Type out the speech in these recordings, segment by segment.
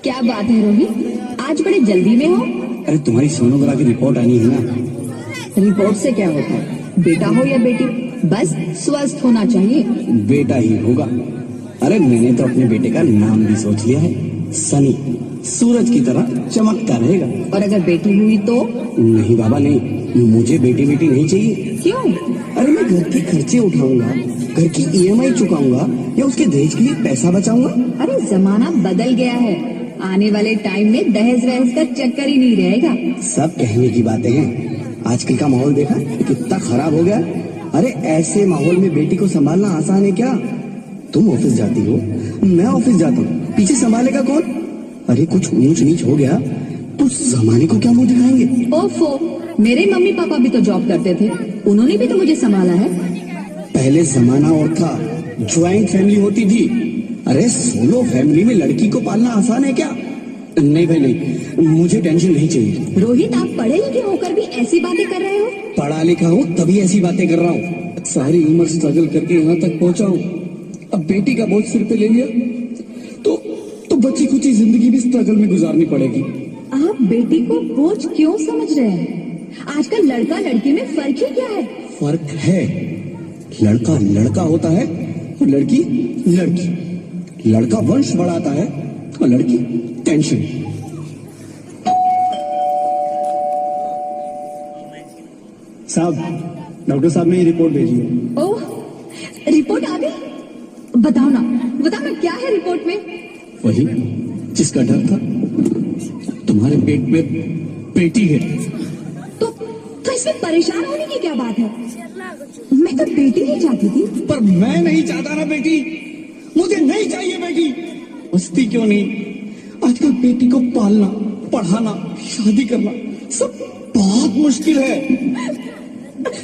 क्या बात है रोहित, आज बड़े जल्दी में हो? अरे तुम्हारी सोनोग्राफी रिपोर्ट आनी है ना। रिपोर्ट से क्या होता है? बेटा हो या बेटी, बस स्वस्थ होना चाहिए। बेटा ही होगा। अरे मैंने तो अपने बेटे का नाम भी सोच लिया है, सनी। सूरज की तरह चमकता रहेगा। और अगर बेटी हुई तो? नहीं बाबा नहीं, मुझे बेटी बेटी नहीं चाहिए। क्यों? अरे मैं घर के खर्चे उठाऊंगा, घर की EMI चुकाऊंगा या उसके दहेज के लिए पैसा बचाऊंगा। अरे जमाना बदल गया है, आने वाले टाइम में दहेज वहेज का चक्कर ही नहीं रहेगा। सब कहने की बातें हैं, आजकल का माहौल देखा कितना खराब हो गया। अरे ऐसे माहौल में बेटी को संभालना आसान है क्या? तुम ऑफिस जाती हो, मैं ऑफिस जाता हूँ, पीछे संभालेगा कौन? अरे कुछ ऊंच नीच हो गया तो जमाने को क्या मुंह दिखाएंगे? ओफो, मेरे मम्मी पापा भी तो जॉब करते थे, उन्होंने भी तो मुझे संभाला है। पहले जमाना और था, ज्वाइंट फैमिली होती थी। अरे सोलो फैमिली में लड़की को पालना आसान है क्या? नहीं भाई नहीं, मुझे टेंशन नहीं चाहिए। रोहित, आप पढ़े लिखे होकर भी ऐसी बातें कर रहे हो? पढ़ा लिखा हूँ तभी ऐसी बातें कर रहा हूँ। सारी उम्र स्ट्रगल करके यहाँ तक पहुँचा हूँ, अब बेटी का बोझ सिर पे ले लिया तो बची कुची जिंदगी भी स्ट्रगल में गुजारनी पड़ेगी। आप बेटी को बोझ क्यों समझ रहे हैं? आजकल लड़का लड़की में फर्क ही क्या है? फर्क है, लड़का लड़का होता है और लड़की लड़की। लड़का वंश बढ़ाता है और लड़की टेंशन। साहब, डॉक्टर साहब ने ये रिपोर्ट भेजी है। ओह, रिपोर्ट आ गई? बताओ ना क्या है रिपोर्ट में? वही जिसका डर था, तुम्हारे पेट में बेटी है। तो इसमें परेशान होने की क्या बात है? मैं तो बेटी ही चाहती थी। पर मैं नहीं चाहता ना बेटी, मुझे नहीं चाहिए बेटी। मस्ती क्यों नहीं, आजकल बेटी को पालना, पढ़ाना, शादी करना सब बहुत मुश्किल है।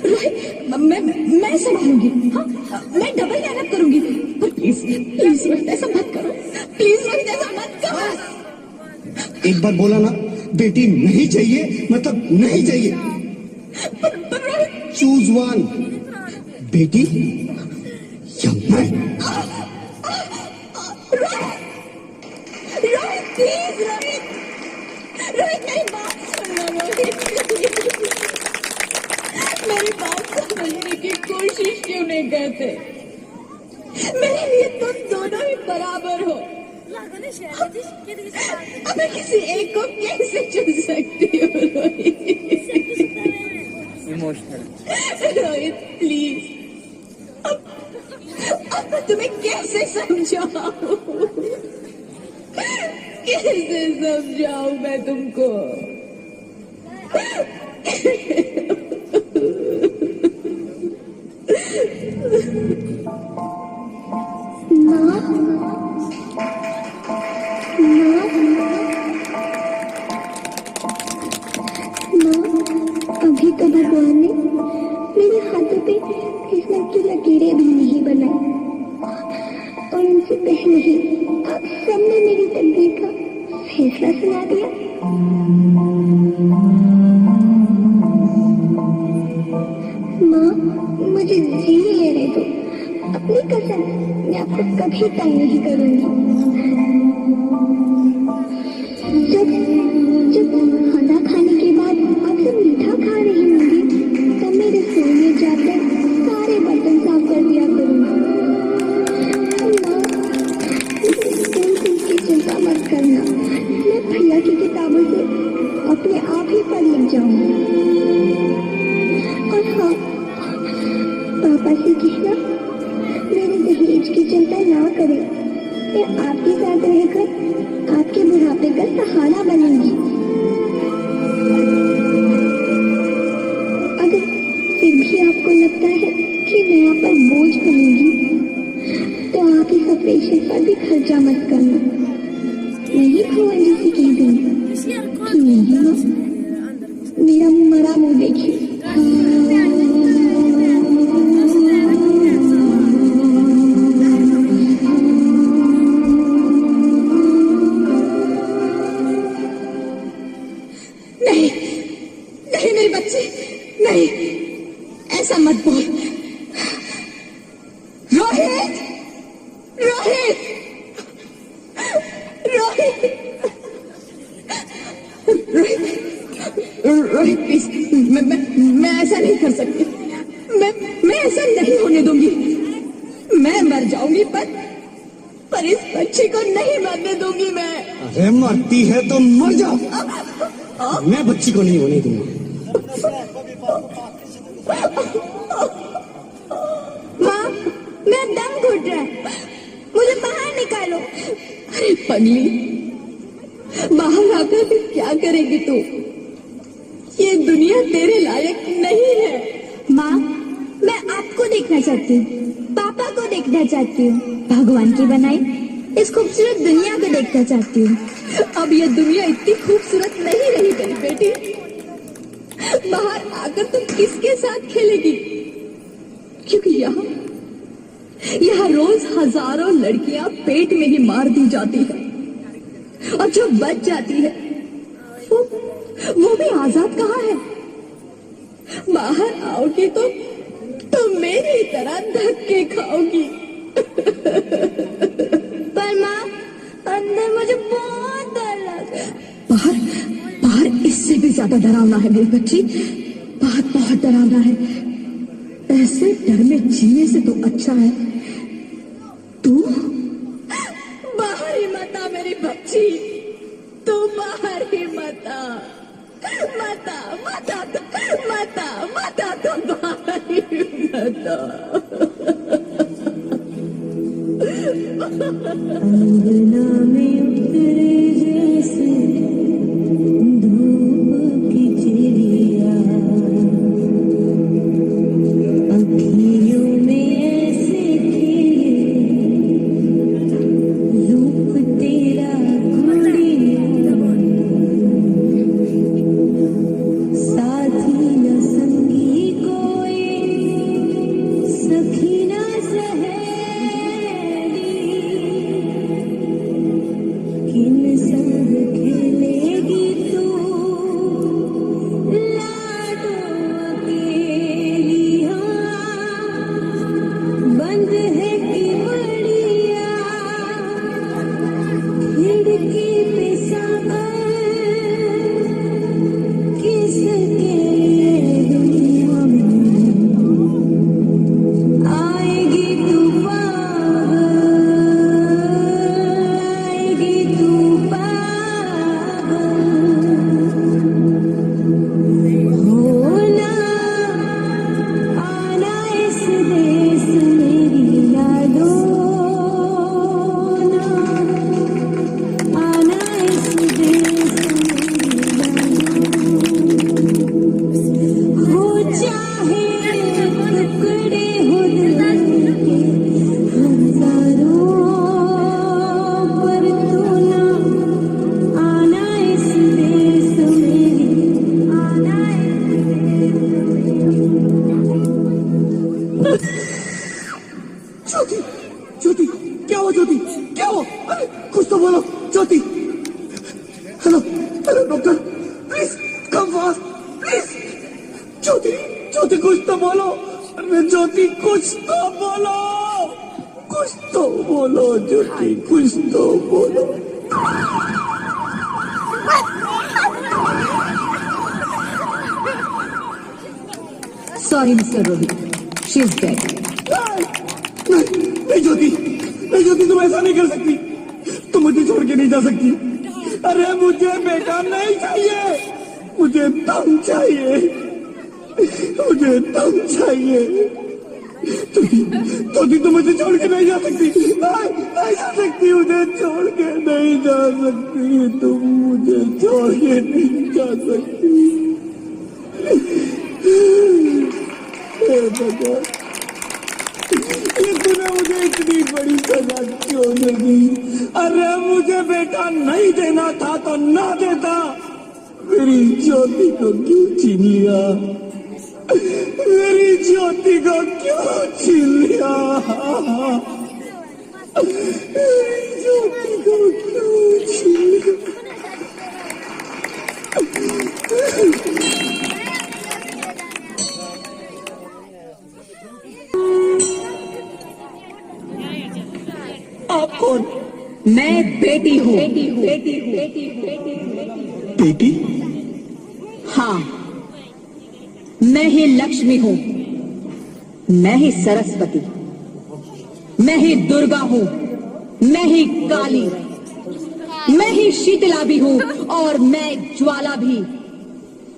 रोहित, मैं संभालूंगी। हाँ, मैं डबल मेहनत करूंगी। पर प्लीज रोहित ऐसा मत करो, प्लीज रोहित ऐसा मत करो। एक बार बोला ना, बेटी नहीं चाहिए मतलब नहीं चाहिए। पर रोहित, चूज वन, बेटी या मैं। रोहित प्लीज, रोहित मेरी बात सुनना। रोहित मेरी बात समझने की कोशिश क्यों नहीं करते? मेरे लिए तुम दोनों ही बराबर हो। अब मैं किसी एक को कैसे चुन सकती हूँ? रोहित प्लीज, अब मैं तुम्हें कैसे समझाऊं? कैसे समझाऊं मैं तुमको? अभी तो भगवान ने मेरे हाथों पे किस्मत की लकीरें भी नहीं बनाई, और उनसे पहले ही आप सबने मेरी तकदीर का फैसला सुना दिया। माँ, मुझे जी लेने दो। अपनी कसम, मैं आपको कभी तंग नहीं करूंगी। जब खाना खाने के बाद आपसे मीठा खा रही होंगी, तब मैं रसोई में जाकर सारे बर्तन साफ कर दिया करूंगी। चिंता मत करना, मैं भैया की किताबों से अपने आप ही पढ़ लिख जाऊंगी। और हाँ, पापा से कहना मेरे दहेज की चिंता ना करें। मैं आपके साथ रहकर आपके बुढ़ापे का सहारा बनूंगी। अगर फिर भी आपको लगता है कि मैं आप पर बोझ बनूंगी, तो आप इस ऑपरेशन पर भी खर्चा मत करना। मैं ही भगवान जी से कह दूंगी कि नहीं माँ, मेरा मरा मुंह देखिए। नहीं मेरे बच्चे, नहीं, ऐसा मत बोल। रोहित, रोहित, रोहित। रोहित प्लीज, मैं ऐसा नहीं कर सकती। मैं ऐसा नहीं होने दूंगी। मैं मर जाऊंगी पर इस बच्ची को नहीं मरने दूंगी मैं। अरे मरती है तो मर जाओ, मैं बच्ची को नहीं होने दूंगा। माँ, मेरा दम घुट रहा है, मुझे बाहर निकालो। अरे पगली, बाहर आकर भी क्या करेगी तू? ये दुनिया तेरे लायक नहीं है। माँ, मैं आपको देखना चाहती हूँ, पापा को देखना चाहती हूँ, भगवान की बनाई इस खूबसूरत दुनिया को देखना चाहती हूँ। अब ये दुनिया इतनी खूबसूरत नहीं रही मेरी बेटी। बाहर आकर तुम किसके साथ खेलेगी? क्योंकि यहाँ रोज हजारों लड़कियां पेट में ही मार दी जाती है, और जो बच जाती है वो भी आजाद कहाँ है? बाहर आओगी तो मेरी तरह धक्के खाओगी। पर माँ, अंदर मुझे बहुत डर लग रहा है। बाहर इससे भी ज्यादा डरावना है मेरी बच्ची। बाहर बहुत डरावना है। ऐसे डर में जीने से तो अच्छा है तू बाहर ही मत आ मेरी बच्ची। तू बाहर ही मत आ, मत आ, मत आ, मत आ, मत आ, तू बाहर ही मत आ। अंगना में उतरे जैसे धूप की चिड़िया, अखियों में ऐसे खिले रूप तेरा गुड़िया, साथी न संगी कोई, सखी न सहेली, किन संग खेलेगी तू लाडो अकेली। हाँ, बंद है कि बढ़िया खिड़की पे सागर, किसके लिए दुनिया में आएगी तू पागल, आएगी तू पागल। होना आना इस देश मेरी यादों ना, आना इस देश हो चाहे टुकड़े हो दिल के हजारों, पर तू ना आना इस देश मेरी, आना ज्योति, ज्योति, क्या हुआ ज्योति, क्या हुआ? अरे कुछ तो बोलो Jyoti. Hello hello doctor, please come fast please. Jyoti, Jyoti कुछ तो बोलो। अरे ज्योति कुछ तो बोलो, कुछ तो बोलो ज्योति, कुछ तो बोलो। Sorry mister Rohit, she is dead. नहीं ज्योति, नहीं ज्योति, तुम ऐसा नहीं कर सकती, तुम मुझे छोड़ के नहीं जा सकती। अरे मुझे बेटा नहीं चाहिए, मुझे दम चाहिए, मुझे दम चाहिए। ज्योति तुम मुझे छोड़ के नहीं जा सकती, नहीं जा सकती, मुझे छोड़ के नहीं जा सकती, तुम मुझे छोड़ के नहीं जा सकती। हे भगवान, ये तूने मुझे इतनी बड़ी सजा क्यों दे दी? अरे मुझे बेटा नहीं देना था तो ना देता, मेरी ज्योति को क्यों छीन लिया? मेरी ज्योति को क्यों छीन लिया? मेरी ज्योति को क्यों छीन लिया? आप कौन? मैं बेटी हूँ। बेटी? हाँ, मैं ही लक्ष्मी हूँ, मैं ही सरस्वती, मैं ही दुर्गा हूँ, मैं ही काली, मैं ही शीतला भी हूँ और मैं ज्वाला भी,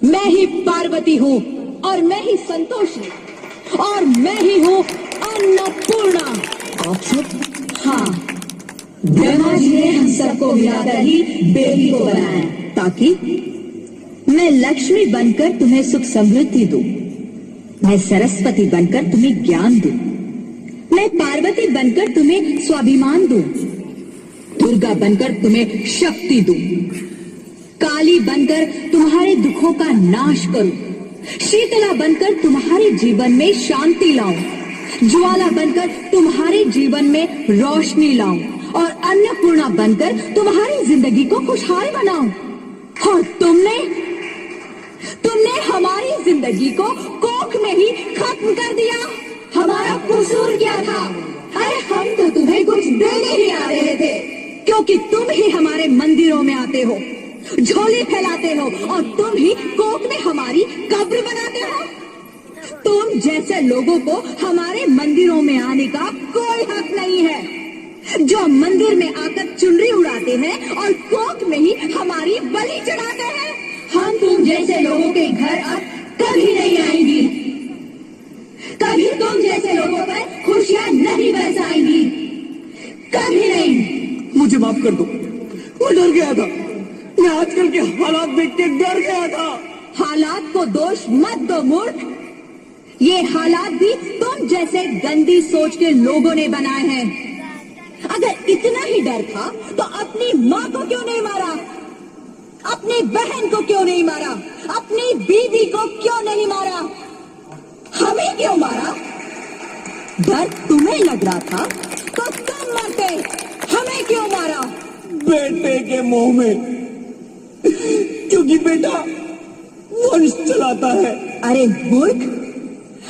मैं ही पार्वती हूँ और मैं ही संतोषी और मैं ही हूँ अन्नपूर्णा। आप सब? हाँ, ब्रह्मा जी ने हम सबको मिलाकर ही बेटी को बनाया ताकि मैं लक्ष्मी बनकर तुम्हें सुख समृद्धि दूं, मैं सरस्वती बनकर तुम्हें ज्ञान दूं, मैं पार्वती बनकर तुम्हें स्वाभिमान दूं, दुर्गा बनकर तुम्हें शक्ति दूं, काली बनकर तुम्हारे दुखों का नाश करूं, शीतला बनकर तुम्हारे जीवन में शांति लाऊं, ज्वाला बनकर तुम्हारे जीवन में रोशनी लाऊं और अन्नपूर्णा बनकर तुम्हारी जिंदगी को खुशहाल बनाऊं। और तुमने हमारी जिंदगी को कोख में ही खत्म कर दिया। हमारा कसूर क्या था? अरे हम तो तुम्हें कुछ देने ही आ रहे थे, क्योंकि तुम ही हमारे मंदिरों में आते हो, झोली फैलाते हो और तुम ही कोख में हमारी कब्र बनाते हो। तुम जैसे लोगों को हमारे मंदिरों में आने का कोई हक नहीं है, जो मंदिर में आकर चुनरी उड़ाते हैं और कोख में ही हमारी बलि चढ़ाते हैं। हम तुम जैसे लोगों के घर अब कभी नहीं आएंगी, कभी तुम जैसे लोगों पर खुशियां नहीं बरसाएंगी, कभी नहीं। मुझे माफ कर दो, मैं डर गया था, मैं आजकल के हालात देख के डर गया था। हालात को दोष मत दो मूर्ख, ये हालात भी तुम जैसे गंदी सोच के लोगों ने बनाए हैं। अगर इतना ही डर था तो अपनी माँ को क्यों नहीं मारा, अपनी बहन को क्यों नहीं मारा, अपनी बीवी को क्यों नहीं मारा, हमें क्यों मारा? डर तुम्हें लग रहा था तो तुम मरते, हमें क्यों मारा? बेटे के मुंह में, क्योंकि बेटा वंश चलाता है। अरे मूर्ख,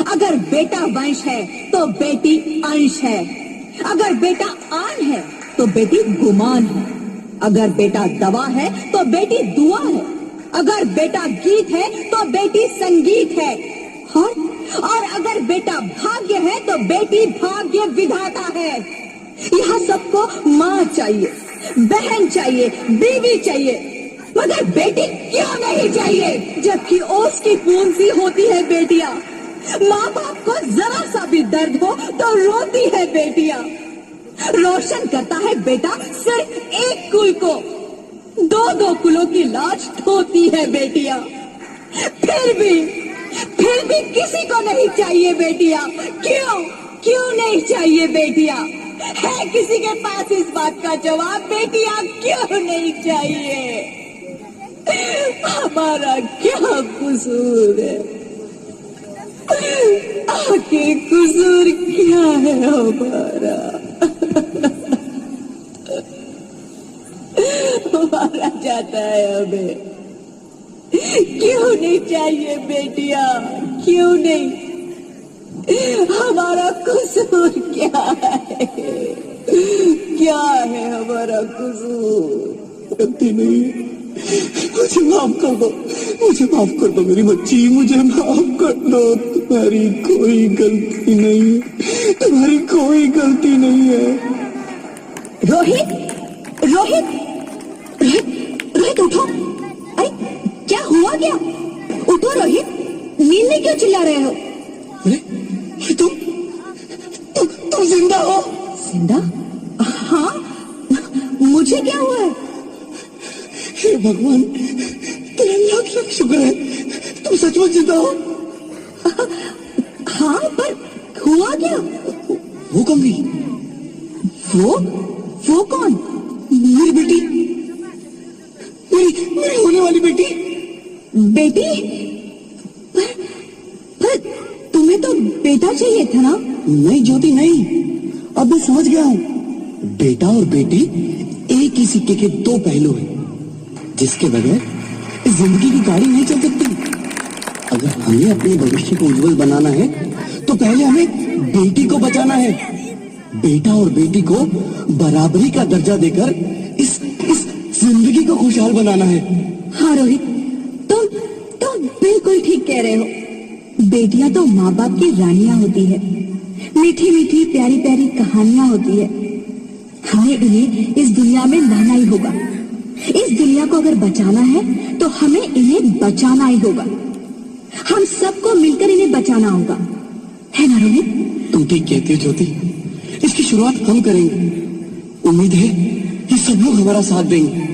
अगर बेटा वंश है तो बेटी अंश है, अगर बेटा आन है तो बेटी गुमान है, अगर बेटा दवा है तो बेटी दुआ है, अगर बेटा गीत है तो बेटी संगीत है, और अगर बेटा भाग्य है तो बेटी भाग्य विधाता है। यहाँ सबको माँ चाहिए, बहन चाहिए, बीवी चाहिए, मगर बेटी क्यों नहीं चाहिए? जबकि ओस की खून सी होती है बेटियां, माँ बाप को जरा सा भी दर्द हो तो रोती है बेटियां, रोशन करता है बेटा सिर्फ एक कुल को, दो कुलों की लाज ढोती है बेटियां। फिर भी किसी को नहीं चाहिए बेटियां। क्यों नहीं चाहिए बेटियां? है किसी के पास इस बात का जवाब? बेटियां क्यों नहीं चाहिए? हमारा क्या कसूर है? आखिर कसूर क्या है हमारा? मारा जाता है हमें, क्यों नहीं चाहिए बेटियां? क्यों नहीं? हमारा कसूर क्या है? क्या है हमारा कसूर? गलती नहीं, मुझे माफ कर दो, मुझे माफ कर दो मेरी बच्ची, मुझे माफ कर दो। तुम्हारी कोई गलती नहीं है, तुम्हारी कोई गलती नहीं है। रोहित, रोहित, रोहित, रोहित उठो। अरे क्या हुआ क्या? उठो रोहित, नींद में क्यों चिल्ला रहे हो? अरे तुम जिंदा हो? जिंदा? हाँ, मुझे क्या हुआ है? हे भगवान, तेरा लाख लाख शुक्र है, तुम सचमुच जिंदा हो। हाँ, पर हुआ क्या? वो कौन भी? वो कौन? मेरी बेटी, मेरी होने वाली बेटी। बेटी? पर तुम्हें तो बेटा चाहिए था ना? नहीं ज्योति नहीं, अब मैं समझ गया हूँ। बेटा और बेटी एक ही सिक्के के दो पहलू हैं, जिसके बगैर इस जिंदगी की गाड़ी नहीं चल सकती। अगर हमें अपने भविष्य को उज्जवल बनाना है तो पहले हमें बेटी को बचाना है। बेटा और बेटी को बराबरी का दर्जा देकर इस जिंदगी को खुशहाल बनाना है। हाँ रोहित, तुम बिल्कुल ठीक कह रहे हो। बेटियां तो माँ बाप की रानियां होती है, मीठी मीठी प्यारी प्यारी कहानियां होती है। हमें इन्हें इस दुनिया में लाना ही होगा। इस दुनिया को अगर बचाना है तो हमें इन्हें बचाना ही होगा। हम सबको मिलकर इन्हें बचाना होगा, है ना रोहित? तुम ठीक कहती हो ज्योति, इसकी शुरुआत हम करेंगे। उम्मीद है ये सब लोग हमारा साथ देंगे।